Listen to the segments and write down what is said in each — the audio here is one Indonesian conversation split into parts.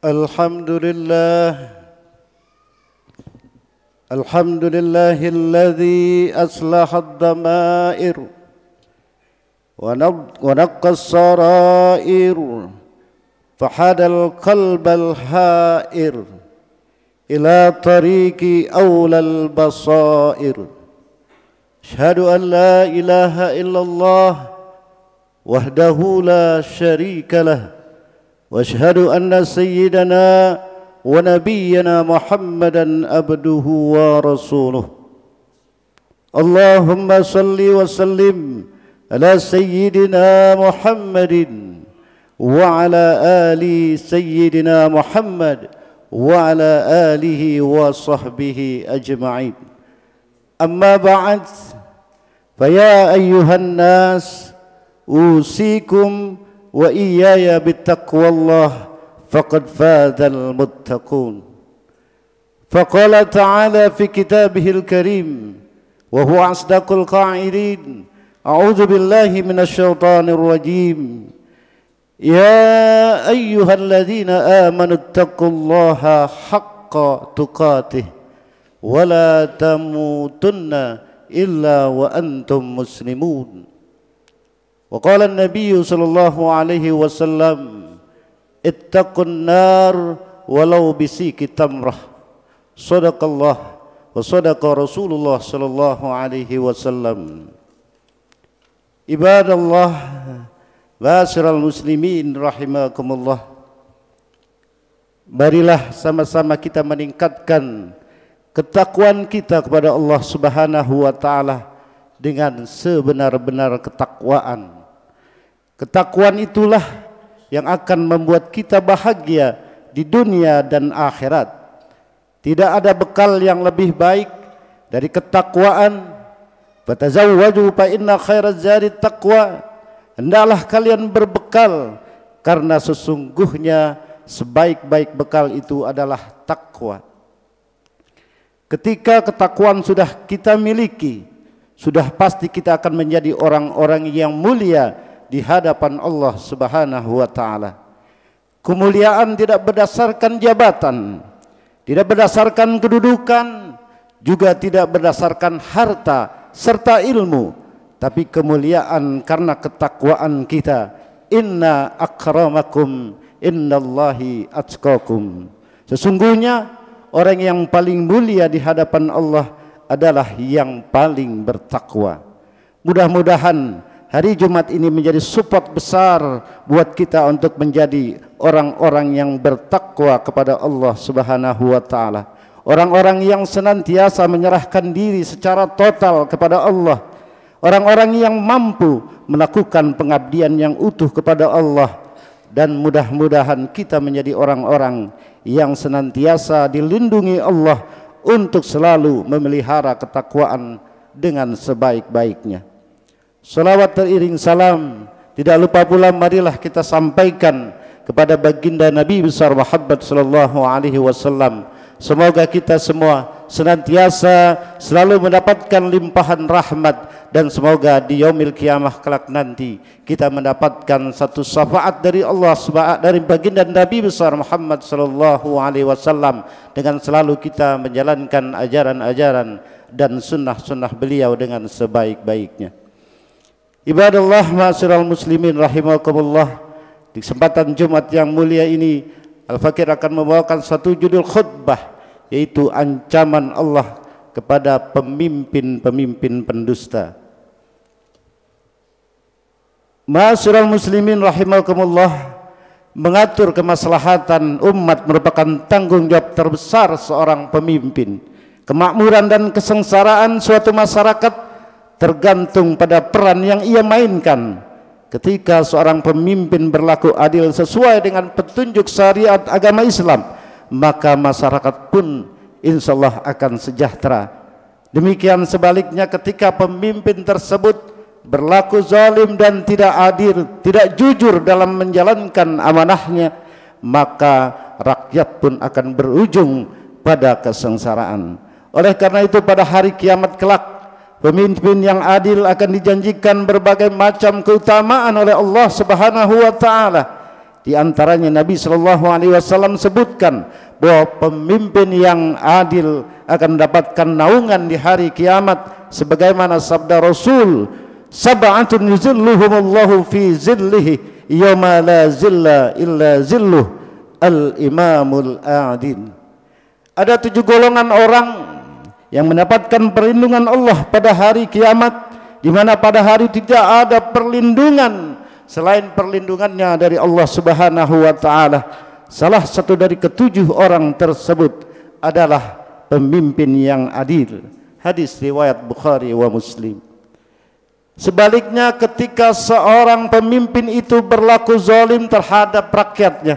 الحمد لله الذي أصلح الضمائر ونقى السرائر فحاد القلب الحائر إلى طريق أولى البصائر. أشهد أن لا إله إلا الله وحده لا شريك له، وأشهد أن سيدنا ونبينا محمدا عبده ورسوله. اللهم صل وسلم على سيدنا محمد وعلى آل سيدنا محمد وعلى آله وصحبه أجمعين. أما بعد، فيا أيها الناس أوصيكم وإياي بتقوى الله فقد فاز المتقون. فقال تعالى في كتابه الكريم وهو أصدق القائلين: أعوذ بالله من الشيطان الرجيم، يا أيها الذين آمنوا اتقوا الله حق تقاته ولا تموتن إلا وأنتم مسلمون. وقال النبي صلى الله عليه وسلم: اتقوا النار ولو بسيك تمرة. صدق الله وصدق رسول الله صلى الله عليه وسلم. Ibadallah, ma'asyiral muslimin rahimakumullah. Marilah sama-sama kita meningkatkan ketakwaan kita kepada Allah Subhanahu wa taala dengan sebenar-benar ketakwaan. Ketakwaan itulah yang akan membuat kita bahagia di dunia dan akhirat. Tidak ada bekal yang lebih baik dari ketakwaan. Fatazawwaju fa inna khairaz zadi taqwa. Hendaklah kalian berbekal, karena sesungguhnya sebaik-baik bekal itu adalah takwa. Ketika ketakwaan sudah kita miliki, sudah pasti kita akan menjadi orang-orang yang mulia di hadapan Allah Subhanahu wa taala. Kemuliaan tidak berdasarkan jabatan, tidak berdasarkan kedudukan, juga tidak berdasarkan harta serta ilmu, tapi kemuliaan karena ketakwaan kita. Inna akramakum innallahi atqakum. Sesungguhnya orang yang paling mulia di hadapan Allah adalah yang paling bertakwa. Mudah-mudahan hari Jumat ini menjadi support besar buat kita untuk menjadi orang-orang yang bertakwa kepada Allah Subhanahu wa taala. Orang-orang yang senantiasa menyerahkan diri secara total kepada Allah. Orang-orang yang mampu melakukan pengabdian yang utuh kepada Allah. Dan mudah-mudahan kita menjadi orang-orang yang senantiasa dilindungi Allah untuk selalu memelihara ketakwaan dengan sebaik-baiknya. Salawat teriring salam tidak lupa pula marilah kita sampaikan kepada baginda Nabi besar Muhammad sallallahu alaihi wasallam. Semoga kita semua senantiasa selalu mendapatkan limpahan rahmat, dan semoga di yaumil kiamah kelak nanti kita mendapatkan satu syafaat dari Allah dari baginda Nabi besar Muhammad sallallahu alaihi wasallam dengan selalu kita menjalankan ajaran-ajaran dan sunnah-sunnah beliau dengan sebaik-baiknya. Ibadallah, ma'asyiral muslimin rahimakumullah. Di kesempatan Jumat yang mulia ini, Al-Fakir akan membawakan satu judul khutbah, yaitu ancaman Allah kepada pemimpin-pemimpin pendusta. Ma'asyiral muslimin rahimakumullah, mengatur kemaslahatan umat merupakan tanggung jawab terbesar seorang pemimpin. Kemakmuran dan kesengsaraan suatu masyarakat tergantung pada peran yang ia mainkan. Ketika seorang pemimpin berlaku adil sesuai dengan petunjuk syariat agama Islam, maka masyarakat pun insyaallah akan sejahtera. Demikian sebaliknya, ketika pemimpin tersebut berlaku zalim dan tidak adil, tidak jujur dalam menjalankan amanahnya, maka rakyat pun akan berujung pada kesengsaraan. Oleh karena itu, pada hari kiamat kelak, pemimpin yang adil akan dijanjikan berbagai macam keutamaan oleh Allah Subhanahu wa taala. Di antaranya Nabi sallallahu alaihi wasallam sebutkan bahwa pemimpin yang adil akan mendapatkan naungan di hari kiamat sebagaimana sabda Rasul, sab'atun yuzilluhumullahu fi zillihi yauma la zilla illa zilluh, al-imamul adil. Ada 7 golongan orang yang mendapatkan perlindungan Allah pada hari kiamat, di mana pada hari tidak ada perlindungan selain perlindungannya dari Allah Subhanahu wa taala. Salah satu dari ke-7 orang tersebut adalah pemimpin yang adil. Hadis riwayat Bukhari wa Muslim. Sebaliknya, ketika seorang pemimpin itu berlaku zalim terhadap rakyatnya,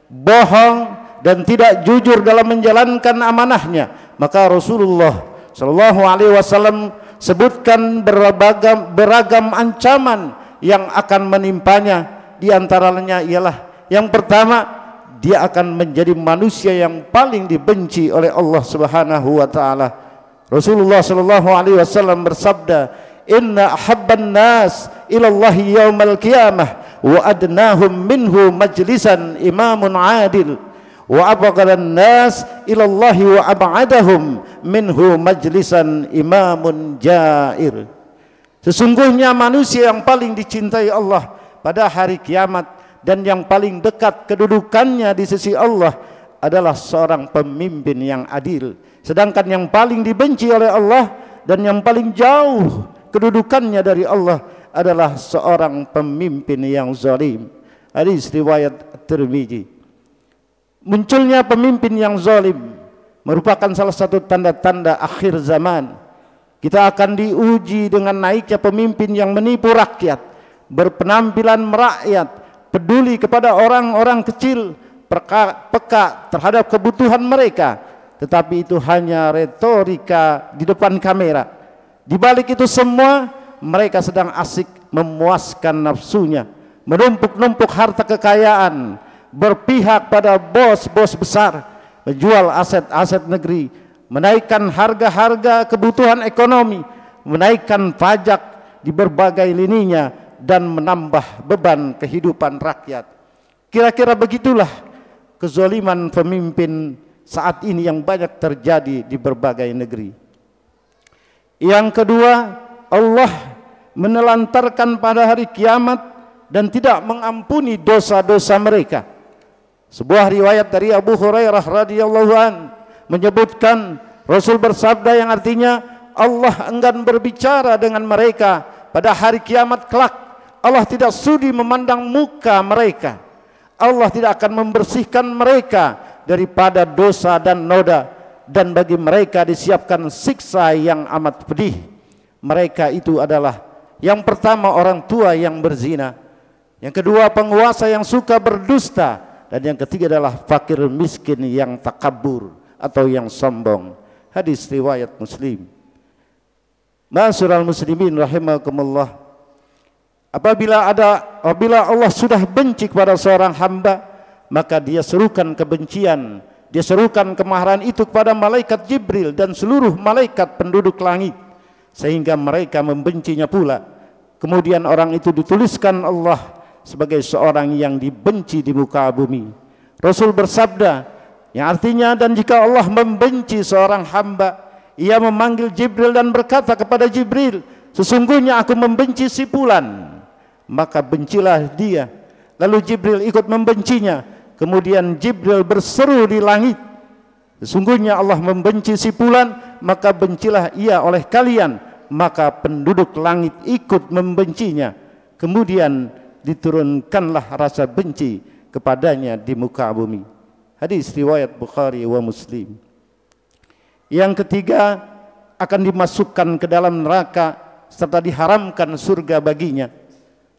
bohong dan tidak jujur dalam menjalankan amanahnya, maka Rasulullah sallallahu alaihi wasallam sebutkan beragam ancaman yang akan menimpanya. Di antaranya ialah yang pertama, dia akan menjadi manusia yang paling dibenci oleh Allah Subhanahu wa taala. Rasulullah sallallahu alaihi wasallam bersabda, "Inna ahabban nas ila Allah yaumal qiyamah wa adnahum minhu majlisan imamun adil wa abghadan nas ila Allah wa ab'adahum minhu majlisan imamun jair." Sesungguhnya manusia yang paling dicintai Allah pada hari kiamat dan yang paling dekat kedudukannya di sisi Allah adalah seorang pemimpin yang adil. Sedangkan yang paling dibenci oleh Allah dan yang paling jauh kedudukannya dari Allah adalah seorang pemimpin yang zalim. Hadis riwayat Tirmizi. Munculnya pemimpin yang zalim merupakan salah satu tanda-tanda akhir zaman. Kita akan diuji dengan naiknya pemimpin yang menipu rakyat, berpenampilan merakyat, peduli kepada orang-orang kecil, peka terhadap kebutuhan mereka, tetapi itu hanya retorika di depan kamera. Di balik itu semua, mereka sedang asik memuaskan nafsunya, menumpuk-numpuk harta kekayaan, berpihak pada bos-bos besar, menjual aset-aset negeri, menaikkan harga-harga kebutuhan ekonomi, menaikkan pajak di berbagai lininya, dan menambah beban kehidupan rakyat. Kira-kira begitulah kezaliman pemimpin saat ini yang banyak terjadi di berbagai negeri. Yang kedua, Allah menelantarkan pada hari kiamat dan tidak mengampuni dosa-dosa mereka. Sebuah riwayat dari Abu Hurairah radhiyallahu an menyebutkan Rasul bersabda yang artinya Allah enggan berbicara dengan mereka pada hari kiamat kelak. Allah tidak sudi memandang muka mereka. Allah tidak akan membersihkan mereka daripada dosa dan noda, dan bagi mereka disiapkan siksa yang amat pedih. Mereka itu adalah yang pertama orang tua yang berzina, yang kedua penguasa yang suka berdusta, dan yang ketiga adalah fakir miskin yang takabur atau yang sombong. Hadis riwayat Muslim. Ma'asyiral muslimin rahimakumullah. Apabila Allah sudah benci kepada seorang hamba, maka dia serukan kebencian, dia serukan kemarahan itu kepada malaikat Jibril dan seluruh malaikat penduduk langit, sehingga mereka membencinya pula. Kemudian orang itu dituliskan Allah sebagai seorang yang dibenci di muka bumi. Rasul bersabda yang artinya, dan jika Allah membenci seorang hamba, ia memanggil Jibril dan berkata kepada Jibril, sesungguhnya aku membenci si fulan, maka bencilah dia. Lalu Jibril ikut membencinya. Kemudian Jibril berseru di langit, sesungguhnya Allah membenci si fulan, maka bencilah ia oleh kalian. Maka penduduk langit ikut membencinya. Kemudian diturunkanlah rasa benci kepadanya di muka bumi. Hadis riwayat Bukhari wa Muslim. Yang ketiga, akan dimasukkan ke dalam neraka serta diharamkan surga baginya.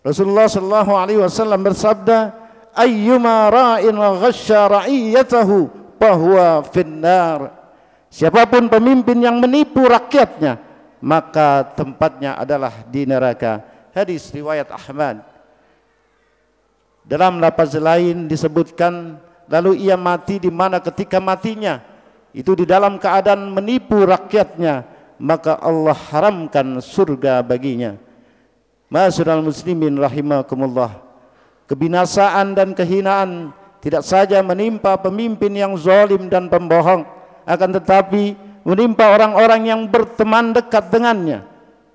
Rasulullah sallallahu alaihi wasallam bersabda, ayyuma ra'in ghasya ra'iyatahu fahuwa finnar. Siapapun pemimpin yang menipu rakyatnya, maka tempatnya adalah di neraka. Hadis riwayat Ahmad. Dalam lafaz lain disebutkan, lalu ia mati di mana ketika matinya itu di dalam keadaan menipu rakyatnya, maka Allah haramkan surga baginya. Ma'asyiral muslimin rahimakumullah. kebinasaan dan kehinaan tidak saja menimpa pemimpin yang zalim dan pembohong, akan tetapi menimpa orang-orang yang berteman dekat dengannya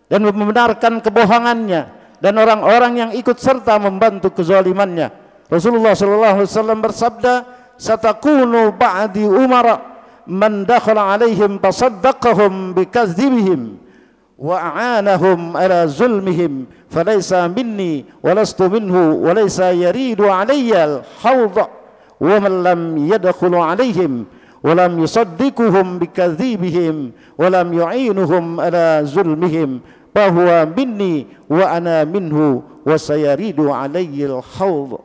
dan membenarkan kebohongannya, dan orang-orang yang ikut serta membantu kezalimannya. Rasulullah sallallahu alaihi wasallam bersabda, "Satakunu ba'di umara man dakhala alaihim fasaddaqahum bikadzibihim wa a'anahum ala zulmihim falaysa minni wa lastu minhu wa laysa yaridu alayya al-hawd wa man lam yadkhulu alaihim wa lam yusaddiquhum bikadzibihim wa lam yu'inuhum ala zulmihim fahuwa minni wa ana minhu wa sayaridu alayya al-hawd."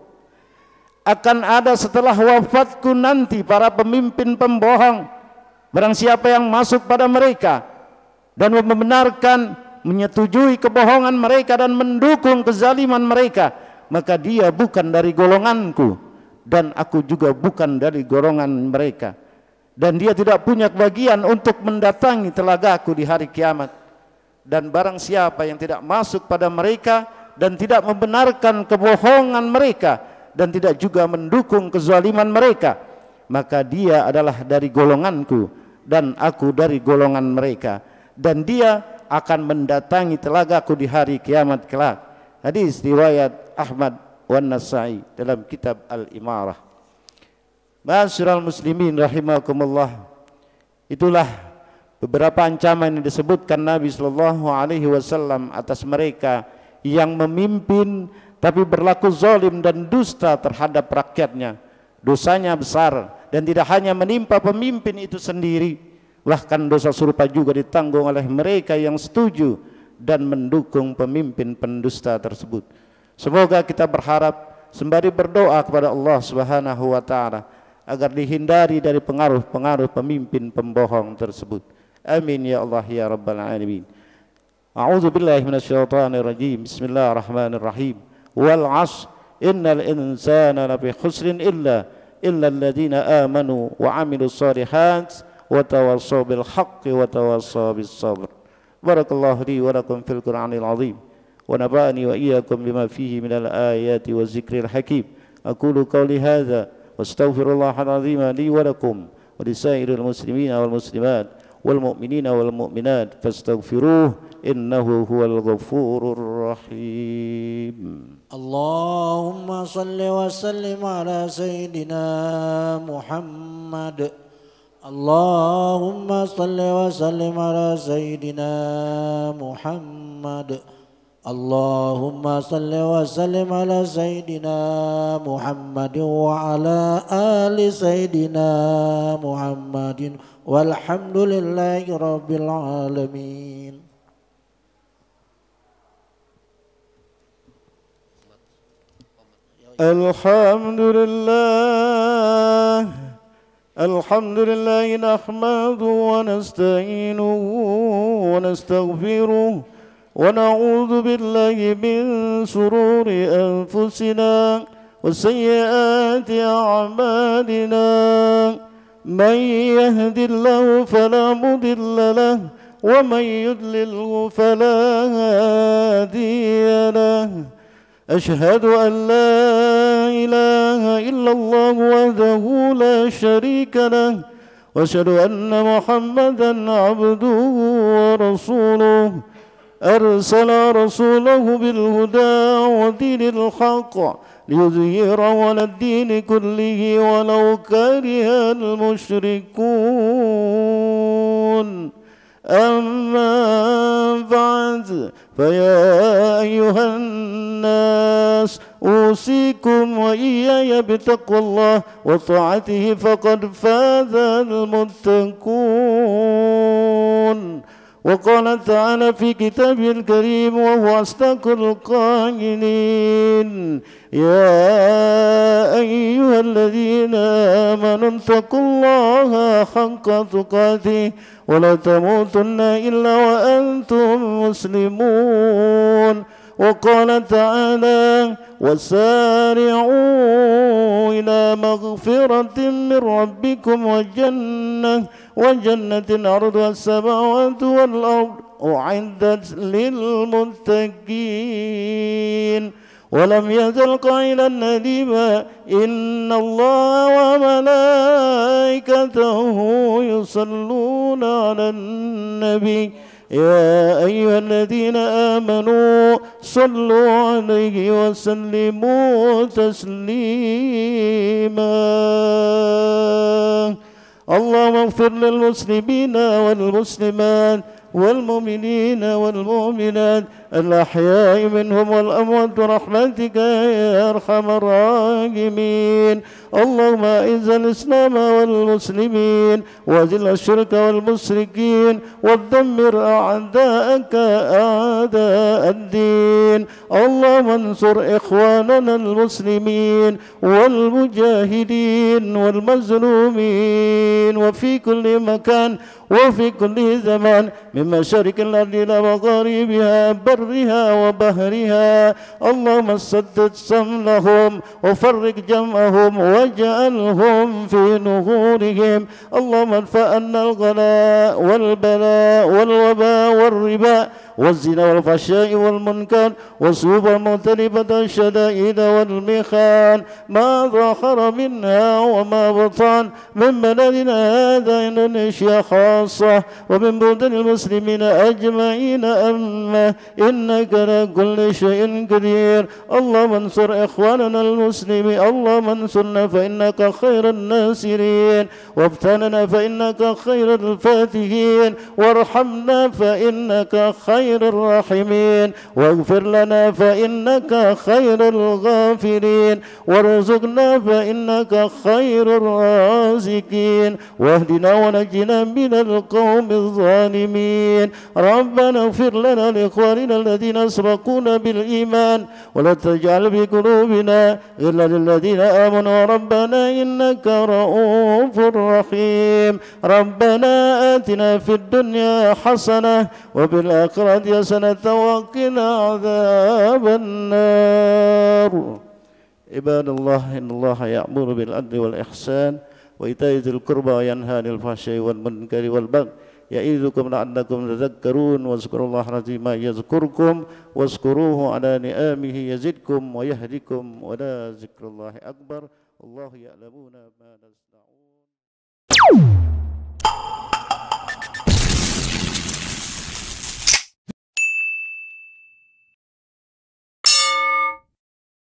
Akan ada setelah wafatku nanti para pemimpin pembohong. Barang siapa yang masuk pada mereka dan membenarkan, menyetujui kebohongan mereka dan mendukung kezaliman mereka, maka dia bukan dari golonganku dan aku juga bukan dari golongan mereka, dan dia tidak punya kebahagiaan untuk mendatangi telagaku di hari kiamat. Dan barang siapa yang tidak masuk pada mereka dan tidak membenarkan kebohongan mereka dan tidak juga mendukung kezaliman mereka, maka dia adalah dari golonganku dan aku dari golongan mereka, dan dia akan mendatangi telagaku di hari kiamat kelak. Hadis riwayat Ahmad wan Nasa'i dalam kitab Al-Imarah. Ma'asyiral muslimin rahimakumullah, itulah beberapa ancaman yang disebutkan Nabi sallallahu alaihi wasallam atas mereka yang memimpin tapi berlaku zalim dan dusta terhadap rakyatnya. Dosanya besar dan tidak hanya menimpa pemimpin itu sendiri, bahkan dosa serupa juga ditanggung oleh mereka yang setuju dan mendukung pemimpin pendusta tersebut. Semoga kita berharap sembari berdoa kepada Allah Subhanahu wa taala agar dihindari dari pengaruh-pengaruh pemimpin pembohong tersebut. Amin ya Allah ya rabbal alamin. A'udzu billahi minasyaitonir rajim. Bismillahirrahmanirrahim. Wal 'ashr innal insana lafi khusrin illa alladziina aamanu wa 'amilus shalihaati wa tawassaw bil haqqi wa tawassaw bis sabr. Barakallahu li wa lakum fil Qur'anil 'azim wa nafa'ani wa iyyakum bima fihi minal ayati wa dzikril hakim. Aqulu qawli hadza wastaghfirullahal 'azim li wa lakum wa lisairil muslimina wal muslimat wal mu'minina wal mu'minat fastaghfiruhu innahu huwal ghafurur rahim. Allahumma salli wa sallim ala sayyidina Muhammad. Allahumma salli wa sallim ala sayyidina Muhammad. Allahumma salli wa sallim ala sayyidina Muhammad wa ala ali sayyidina Muhammadin walhamdulillahi rabbil alamin. Alhamdulillah nahmaduhu wa nasta'inuhu wa nastaghfiruh wa na'udzu billahi min shururi anfusina wa sayyiati a'malina. Man yahdihillahu fala mudilla lahu wa man yudlilhu fala hadiya lahu. أشهد أن لا إله إلا الله وحده لا شريك له وأشهد أن محمدا عبده ورسوله أرسل رسوله بالهدى ودين الحق ليظهره على الدين كله ولو كره المشركون. أما بعد فيا أيها الناس أوصيكم وإياي بتقوى الله وطاعته فقد فاز المتقون. وقال تعالى في كتابه الكريم وهو أصدق القائلين: يا أيها الذين آمنوا اتقوا الله حق تقاته ولا تموتن إلا وأنتم مسلمون. وقال تعالى: وسارعوا إلى مغفرة من ربكم وجنة عرضها السماوات والأرض أعدت للمتقين. ولم يزل قائلا نديما إن الله وملائكته يصلون على النبي يا أيها الذين آمنوا صلوا عليه وسلموا تسليما. اللهم اغفر للمسلمين والمسلمات والمؤمنين والمؤمنات الأحياء منهم والأموات برحمتك يا أرحم الراحمين. اللهم أعز الإسلام والمسلمين وذل الشرك والمشركين ودمر أعداءك أعداء الدين. اللهم انصر إخواننا المسلمين والمجاهدين والمظلومين وفي كل مكان وفي كل زمان من مشارق الأرض إلى مغاربها برها وبحرها. اللهم سدد شملهم وفرق جمعهم واجعلهم في نحورهم. اللهم ادفع عنا الغلاء والبلاء والوباء والربا والزنا والفحشاء والمنكر والسوء والمختلفة الشدائد والمخان ما ظهر منها وما بطن من بلدنا هذا إندونيسيا خاصة ومن بلدان المسلمين أجمعين أما إنك على كل شيء قدير. اللهم انصر إخواننا المسلمين. اللهم انصرنا فإنك خير الناصرين وابتلنا فإنك خير الفاتحين وارحمنا فإنك خير الراحمين واغفر لنا فإنك خير الغافرين وارزقنا فإنك خير الرازقين واهدنا ونجنا من القوم الظالمين. ربنا اغفر لنا لإخواننا الذين سبقونا بالإيمان ولا تجعل في قلوبنا غلا للذين آمنوا ربنا إنك رؤوف رحيم. ربنا آتنا في الدنيا حسنة وفي الآخرة حسنة وقنا عذاب النار. عباد الله إن الله يأمر بالعدل والإحسان وإيتاء ذي القربى وينهى عن الفحشاء والمنكر والبغي يعظكم لعلكم تذكرون. واذكروا الله العظيم يذكركم واذكروه على نعمه يزدكم ويهدكم ولا ذكر الله أكبر والله يعلمون ما نصنعون.